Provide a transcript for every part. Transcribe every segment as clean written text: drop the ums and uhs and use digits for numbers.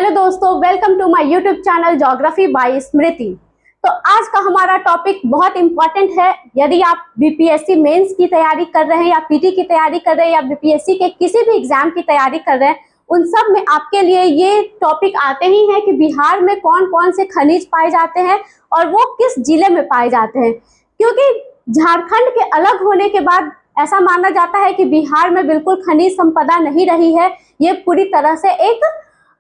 Hello दोस्तों, welcome to my YouTube channel geography by Smriti. तो आज का हमारा टॉपिक बहुत इंपॉर्टेंट है। यदि आप बीपीएससी मेंस की तैयारी कर रहे हैं या पीटी की तैयारी कर रहे हैं या बीपीएससी के किसी भी एग्जाम की तैयारी कर रहे हैं, उन सब में आपके लिए ये टॉपिक आते ही हैं कि बिहार में कौन कौन से खनिज पाए जाते हैं और वो किस जिले में पाए जाते हैं। क्योंकि झारखंड के अलग होने के बाद ऐसा माना जाता है कि बिहार में बिल्कुल खनिज संपदा नहीं रही है, ये पूरी तरह से एक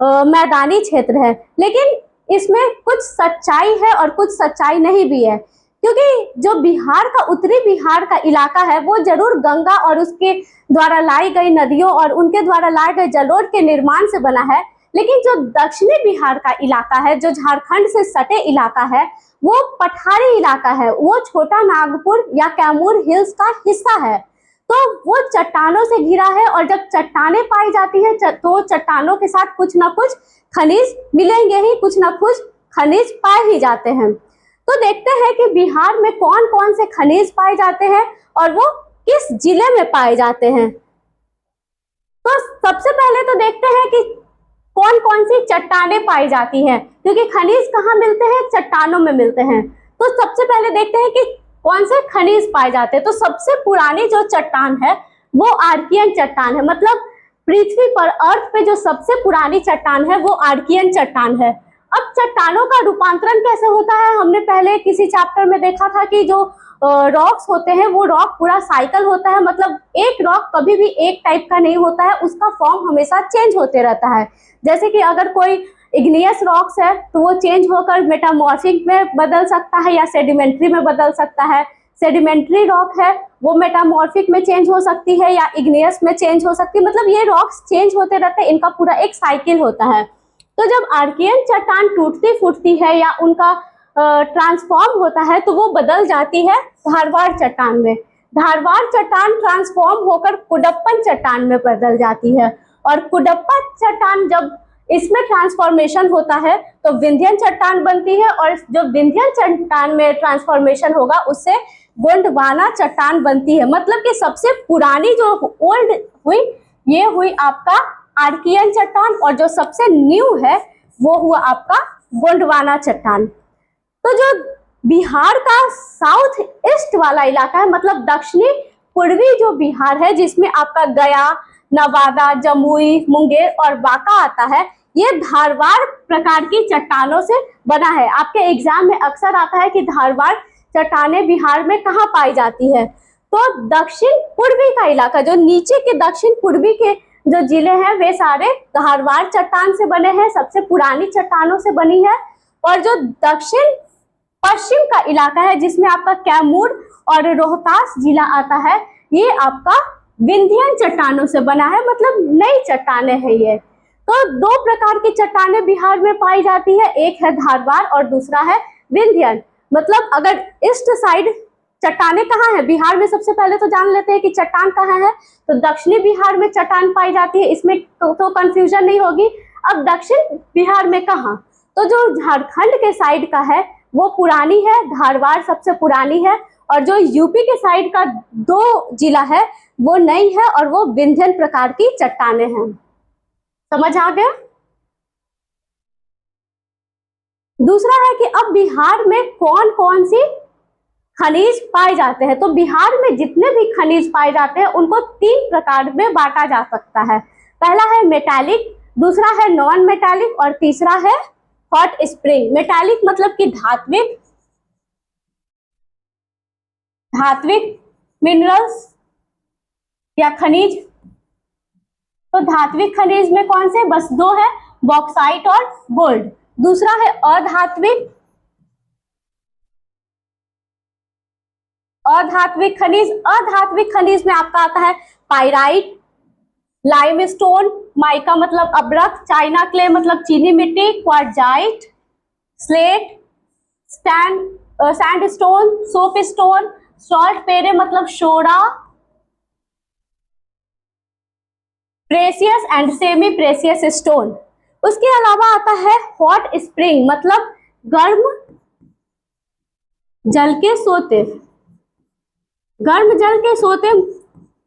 मैदानी क्षेत्र है। लेकिन इसमें कुछ सच्चाई है और कुछ सच्चाई नहीं भी है, क्योंकि जो बिहार का उत्तरी बिहार का इलाका है वो जरूर गंगा और उसके द्वारा लाई गई नदियों और उनके द्वारा लाए गए जलोढ़ के निर्माण से बना है। लेकिन जो दक्षिणी बिहार का इलाका है, जो झारखंड से सटे इलाका है, वो पठारी इलाका है, वो छोटा नागपुर या कैमूर हिल्स का हिस्सा है। तो वो चट्टानों से घिरा है और जब चट्टानें पाई जाती है तो चट्टानों के साथ कुछ ना कुछ खनिज मिलेंगे ही, कुछ ना कुछ खनिज पाए ही जाते हैं। तो देखते हैं कि बिहार में कौन कौन से खनिज पाए जाते हैं और वो किस जिले में पाए जाते हैं। तो सबसे पहले तो देखते हैं कि कौन कौन सी चट्टानें पाई जाती हैं, क्योंकि खनिज कहाँ मिलते हैं? चट्टानों में मिलते हैं। तो सबसे पहले देखते हैं कि कौन से खनिज पाए जाते हैं। तो सबसे पुरानी जो चट्टान है वो आर्कियन चट्टान है। मतलब पृथ्वी पर, अर्थ पे जो सबसे पुरानी चट्टान है वो आर्कियन चट्टान है। अब चट्टानों का रूपांतरण कैसे होता है, हमने पहले किसी चैप्टर में देखा था कि जो रॉक्स होते हैं वो रॉक पूरा साइकिल होता है। मतलब एक रॉक कभी भी एक टाइप का नहीं होता है, उसका फॉर्म हमेशा चेंज होते रहता है। जैसे कि अगर कोई इग्नियस रॉक्स है तो वो चेंज होकर मेटामॉर्फिक में बदल सकता है या सेडिमेंट्री में बदल सकता है। सेडिमेंट्री रॉक है वो मेटामॉर्फिक में चेंज हो सकती है या इग्नियस में चेंज हो सकती है। मतलब ये रॉक्स चेंज होते रहते हैं, इनका पूरा एक साइकिल होता है। तो जब आर्कियन चट्टान टूटती फूटती है या उनका ट्रांसफॉर्म होता है तो वो बदल जाती है धारवाड़ चट्टान में। धारवाड़ चट्टान ट्रांसफॉर्म होकर कुडप्पन चट्टान में बदल जाती है और कुडप्पा चट्टान जब इसमें ट्रांसफॉर्मेशन होता है तो विंध्यन चट्टान बनती है और जो विंध्यन चट्टान में ट्रांसफॉर्मेशन होगा उससे गोंडवाना चट्टान बनती है। मतलब कि सबसे पुरानी जो ओल्ड हुई ये हुई आपका आर्कियन चट्टान और जो सबसे न्यू है वो हुआ आपका गोंडवाना चट्टान। तो जो बिहार का साउथ ईस्ट वाला इलाका है, मतलब दक्षिणी पूर्वी जो बिहार है, जिसमें आपका गया, नवादा, जमुई, मुंगेर और बांका आता है, ये धारवाड़ प्रकार की चट्टानों से बना है। आपके एग्जाम में अक्सर आता है कि धारवाड़ चट्टानें बिहार में कहाँ पाई जाती है। तो दक्षिण पूर्वी का इलाका, जो नीचे के दक्षिण पूर्वी के जो जिले हैं वे सारे धारवाड़ चट्टान से बने हैं, सबसे पुरानी चट्टानों से बनी है। और जो दक्षिण पश्चिम का इलाका है जिसमें आपका कैमूर और रोहतास जिला आता है, ये आपका विंध्यन चट्टानों से बना है। मतलब नई चट्टानें हैं ये। तो दो प्रकार की चट्टानें बिहार में पाई जाती है, एक है धारवाड़ और दूसरा है विंध्यन। मतलब अगर ईस्ट साइड चट्टानें कहाँ है बिहार में, सबसे पहले तो जान लेते हैं कि चट्टान कहाँ है। तो दक्षिणी बिहार में चट्टान पाई जाती है, इसमें तो कंफ्यूजन नहीं होगी। अब दक्षिण बिहार में कहाँ, तो जो झारखंड के साइड का है वो पुरानी है, धारवाड़ सबसे पुरानी है। और जो यूपी के साइड का दो जिला है वो नई है और वो विंध्यन प्रकार की चट्टानें हैं। समझ आ गया? दूसरा है कि अब बिहार में कौन कौन सी खनिज पाए जाते हैं। तो बिहार में जितने भी खनिज पाए जाते हैं उनको तीन प्रकार में बांटा जा सकता है। पहला है मेटालिक, दूसरा है नॉन मेटालिक और तीसरा है हॉट स्प्रिंग। मेटालिक मतलब कि धात्विक मिनरल्स या खनिज। तो धात्विक खनिज में कौन से? बस दो है, बॉक्साइट और गोल्ड। दूसरा है अधात्विक खनिज। अधात्विक खनिज में आपका आता है पाइराइट, लाइमस्टोन, माइका मतलब अब्रक, चाइना क्ले मतलब चीनी मिट्टी, quartzite, slate, sandstone, soap stone, salt पेरे मतलब soda, precious and semi precious stone. उसके अलावा आता है हॉट स्प्रिंग, मतलब गर्म जल के सोते। गर्म जल के सोते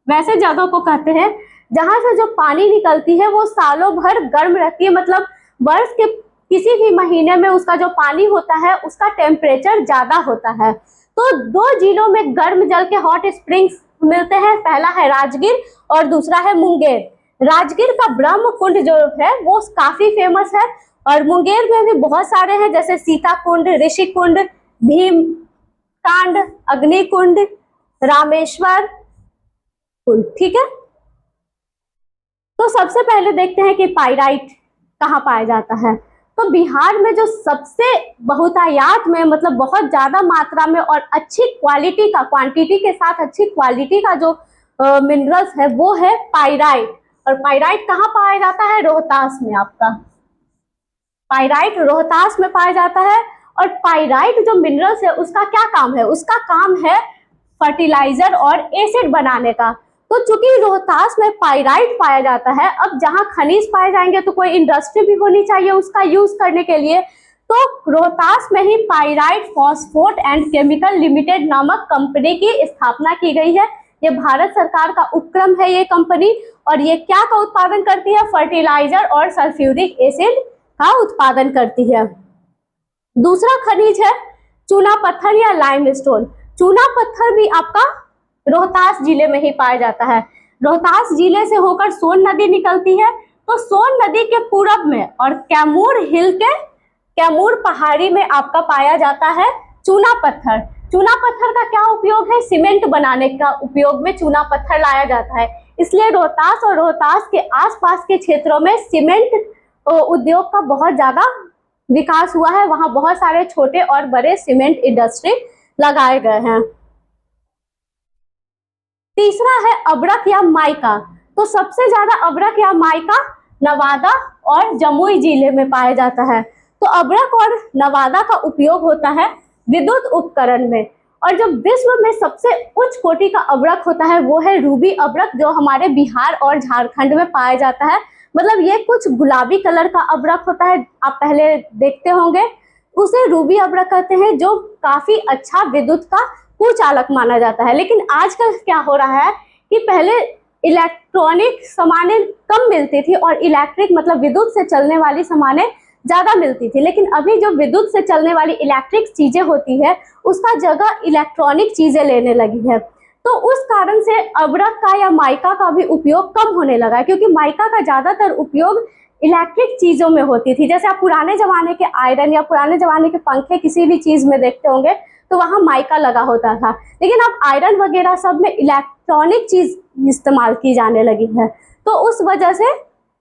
वैसे जगह को कहते हैं जहां से जो पानी निकलती है वो सालों भर गर्म रहती है। मतलब वर्ष के किसी भी महीने में उसका जो पानी होता है उसका टेम्परेचर ज्यादा होता है। तो दो जिलों में गर्म जल के हॉट स्प्रिंग्स मिलते हैं, पहला है राजगीर और दूसरा है मुंगेर। राजगीर का ब्रह्म कुंड जो है वो काफी फेमस है, और मुंगेर में भी बहुत सारे हैं, जैसे सीता कुंड, ऋषि कुंड, भीम कांड, अग्नि कुंड, रामेश्वर कुंड। ठीक है, तो सबसे पहले देखते हैं कि पाइराइट कहाँ पाया जाता है। तो बिहार में जो सबसे बहुतायात में, मतलब बहुत ज्यादा मात्रा में और अच्छी क्वालिटी का, क्वांटिटी के साथ अच्छी क्वालिटी का जो मिनरल्स है वो है पाइराइट। और पाइराइट कहाँ पाया जाता है? रोहतास में। आपका पाइराइट रोहतास में पाया जाता है। और पाइराइट जो मिनरल्स है उसका क्या काम है? उसका काम है फर्टिलाइजर और एसिड बनाने का। तो चूंकि रोहतास में पाइराइट पाया जाता है, अब जहां खनिज पाए जाएंगे तो कोई इंडस्ट्री भी होनी चाहिए उसका यूज करने के लिए। तो रोहतास में ही pyrite phosphate and chemical limited नामक कंपनी की स्थापना की गई है। ये भारत सरकार का उपक्रम है ये कंपनी, और ये क्या का उत्पादन करती है? फर्टिलाइजर और सल्फ्यूरिक एसिड का उत्पादन करती है। दूसरा खनिज है चूना पत्थर या लाइमस्टोन। चूना पत्थर भी आपका रोहतास जिले में ही पाया जाता है। रोहतास जिले से होकर सोन नदी निकलती है, तो सोन नदी के पूरब में और कैमूर हिल के कैमूर पहाड़ी में आपका पाया जाता है चूना पत्थर। चूना पत्थर का क्या उपयोग है? सीमेंट बनाने का उपयोग में चूना पत्थर लाया जाता है। इसलिए रोहतास और रोहतास के आसपास के क्षेत्रों में सीमेंट उद्योग का बहुत ज्यादा विकास हुआ है। वहां बहुत सारे छोटे और बड़े सीमेंट इंडस्ट्री लगाए गए हैं। तीसरा है अब्रक या माइका। तो सबसे ज्यादा अब्रक या माइका नवादा और जमुई जिले में पाया जाता है। तो अब्रक और नवादा का उपयोग होता है विद्युत उपकरण में। और जो विश्व में सबसे उच्च कोटि का अब्रक होता है वो है रूबी अब्रक, जो हमारे बिहार और झारखंड में पाया जाता है। मतलब ये कुछ गुलाबी कलर का अब्रक होता है, आप पहले देखते होंगे, उसे रूबी अब्रक कहते हैं, जो काफी अच्छा विद्युत का कुचालक माना जाता है। लेकिन आजकल क्या हो रहा है कि पहले इलेक्ट्रॉनिक सामानें कम मिलती थी और इलेक्ट्रिक मतलब विद्युत से चलने वाली सामानें ज्यादा मिलती थी, लेकिन अभी जो विद्युत से चलने वाली इलेक्ट्रिक चीजें होती है उसका जगह इलेक्ट्रॉनिक चीजें लेने लगी है। तो उस कारण से अब्रक का या माइका का भी उपयोग कम होने लगा है, क्योंकि माइका का ज्यादातर उपयोग इलेक्ट्रिक चीजों में होती थी। जैसे आप पुराने जमाने के आयरन या पुराने जमाने के पंखे किसी भी चीज में देखते होंगे तो वहां माइका लगा होता था। लेकिन अब आयरन वगैरह सब में इलेक्ट्रॉनिक चीज इस्तेमाल की जाने लगी है, तो उस वजह से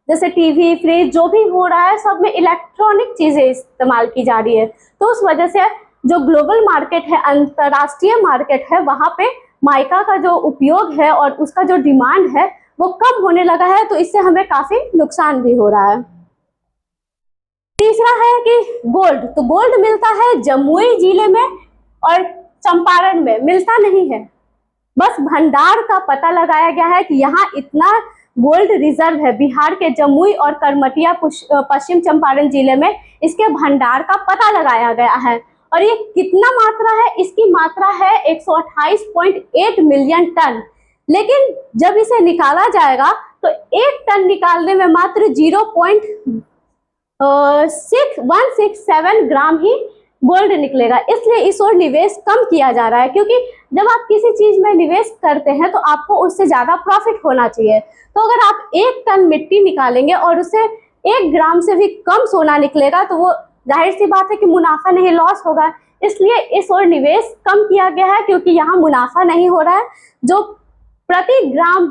जैसे टीवी, फ्रिज जो भी हो रहा है सब में इलेक्ट्रॉनिक चीजें इस्तेमाल की जा रही है। तो उस वजह से जो ग्लोबल मार्केट है, अंतरराष्ट्रीय मार्केट है, वहां पे माइका का जो उपयोग है और उसका जो डिमांड है वो कम होने लगा है। तो इससे हमें काफी नुकसान भी हो रहा है। तीसरा है कि गोल्ड। तो गोल्ड मिलता है जमुई जिले में और चंपारण में, मिलता नहीं है। बस भंडार का पता लगाया गया है कि यहाँ इतना गोल्ड रिजर्व है। बिहार के जमुई और करमटिया पश्चिम चंपारण जिले में इसके भंडार का पता लगाया गया है। और ये कितना मात्रा है? इसकी मात्रा है 128.8 मिलियन टन। लेकिन जब इसे निकाला जाएगा तो एक टन निकालने में मात्र 0.167 ग्राम ही गोल्ड निकलेगा। इसलिए इस ओर निवेश कम किया जा रहा है, क्योंकि जब आप किसी चीज में निवेश करते हैं तो आपको उससे ज्यादा प्रॉफिट होना चाहिए। तो अगर आप एक टन मिट्टी निकालेंगे और उससे 1 ग्राम से भी कम सोना निकलेगा तो वो जाहिर सी बात है कि मुनाफा नहीं, लॉस होगा। इसलिए इस ओर निवेश कम किया गया है, क्योंकि यहाँ मुनाफा नहीं हो रहा है। जो प्रति ग्राम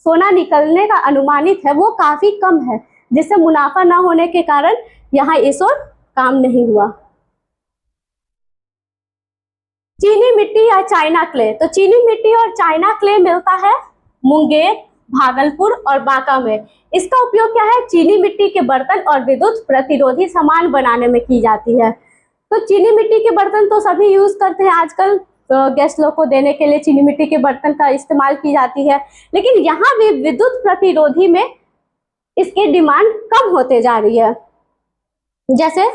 सोना निकलने का अनुमानित है वो काफी कम है, जिससे मुनाफा न होने के कारण यहाँ इस ओर काम नहीं हुआ। चीनी मिट्टी या चाइना क्ले। तो चीनी मिट्टी और चाइना क्ले मिलता है मुंगेर, भागलपुर और बांका में। इसका उपयोग क्या है? चीनी मिट्टी के बर्तन और विद्युत प्रतिरोधी सामान बनाने में की जाती है। तो चीनी मिट्टी के बर्तन तो सभी यूज करते हैं आजकल, गेस्ट लोग को देने के लिए चीनी मिट्टी के बर्तन का इस्तेमाल की जाती है। लेकिन यहाँ भी विद्युत प्रतिरोधी में इसकी डिमांड कम होते जा रही है। जैसे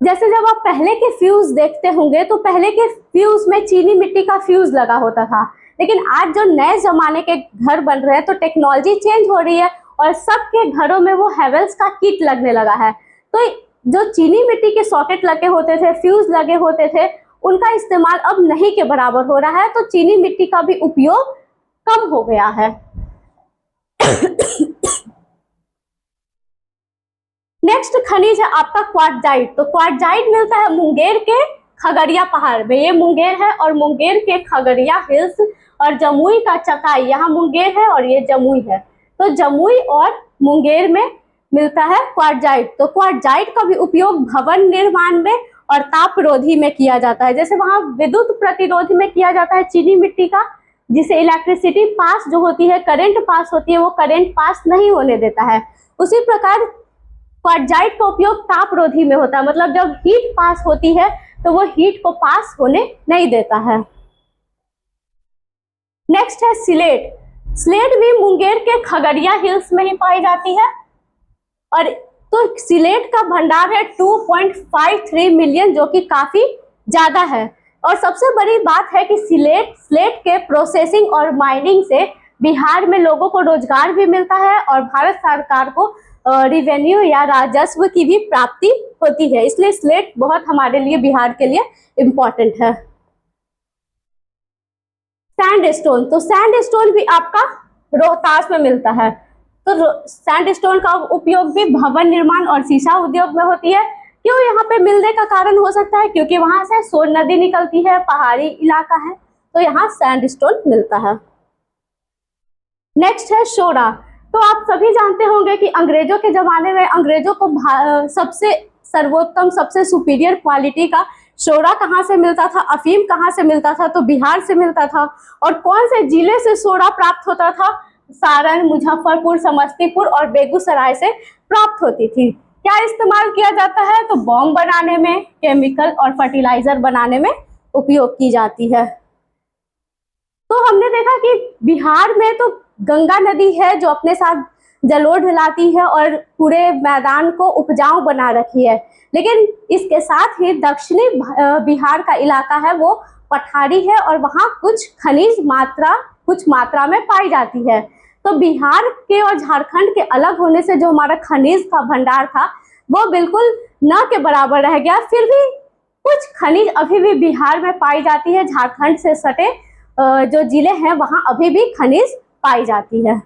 जैसे जब आप पहले के फ्यूज देखते होंगे तो पहले के फ्यूज में चीनी मिट्टी का फ्यूज लगा होता था, लेकिन आज जो नए जमाने के घर बन रहे हैं तो टेक्नोलॉजी चेंज हो रही है और सबके घरों में वो हेवेल्स का किट लगने लगा है। तो जो चीनी मिट्टी के सॉकेट लगे होते थे, फ्यूज लगे होते थे, उनका इस्तेमाल अब नहीं के बराबर हो रहा है, तो चीनी मिट्टी का भी उपयोग कम हो गया है। नेक्स्ट खनिज है आपका क्वार्टजाइट। तो क्वार्टजाइट मिलता है मुंगेर के खगड़िया पहाड़ में, ये मुंगेर है और मुंगेर के खगड़िया हिल्स और जमुई का चकाई, यहाँ मुंगेर है और ये जमुई है, तो जमुई और मुंगेर में मिलता है क्वार्टजाइट। तो क्वार्टजाइट का भी उपयोग भवन निर्माण में और तापरोधी में किया जाता है। जैसे वहां विद्युत प्रतिरोधी में किया जाता है चीनी मिट्टी का, जिसे इलेक्ट्रिसिटी पास जो होती है, करंट पास होती है, वो करंट पास नहीं होने देता है। उसी प्रकार क्वार्टजाइट का उपयोग तापरोधी में होता है, मतलब जब हीट पास होती है तो वो हीट को पास होने नहीं देता है। नेक्स्ट है स्लेट। स्लेट भी मुंगेर के खगड़िया हिल्स में ही पाई जाती है और तो स्लेट का भंडार है 2.53 मिलियन, जो कि काफी ज्यादा है। और सबसे बड़ी बात है कि स्लेट के प्रोसेसिंग और माइनिंग से बिहार में लोगों को रोजगार भी मिलता है और भारत सरकार को रिवेन्यू या राजस्व की भी प्राप्ति होती है, इसलिए स्लेट बहुत हमारे लिए, बिहार के लिए इम्पोर्टेंट है। सैंडस्टोन। तो सैंडस्टोन भी आपका रोहतास में मिलता है। तो सैंडस्टोन का उपयोग भी भवन निर्माण और शीशा उद्योग में होती है। क्यों यहाँ पे मिलने का कारण हो सकता है? क्योंकि वहां से सोन नदी निकलती है, पहाड़ी इलाका है, तो यहाँ सैंडस्टोन मिलता है। नेक्स्ट है सोडा। तो आप सभी जानते होंगे कि अंग्रेजों के जमाने में अंग्रेजों को सबसे सर्वोत्तम, सबसे सुपीरियर क्वालिटी का सोडा कहाँ से मिलता था, अफीम कहाँ से मिलता था? तो बिहार से मिलता था। और कौन से जिले से सोडा प्राप्त होता था? सारण, मुजफ्फरपुर, समस्तीपुर और बेगूसराय से प्राप्त होती थी। क्या इस्तेमाल किया जाता है? तो बॉम्ब बनाने में, केमिकल और फर्टिलाइजर बनाने में उपयोग की जाती है। तो हमने देखा कि बिहार में तो गंगा नदी है जो अपने साथ जलोढ़ लाती है और पूरे मैदान को उपजाऊ बना रखी है, लेकिन इसके साथ ही दक्षिणी बिहार का इलाका है वो पठारी है और वहाँ कुछ खनिज कुछ मात्रा में पाई जाती है। तो बिहार के और झारखंड के अलग होने से जो हमारा खनिज का भंडार था वो बिल्कुल न के बराबर रह गया। फिर भी कुछ खनिज अभी भी बिहार में पाई जाती है, झारखंड से सटे जो जिले हैं वहाँ अभी भी खनिज पाई जाती है।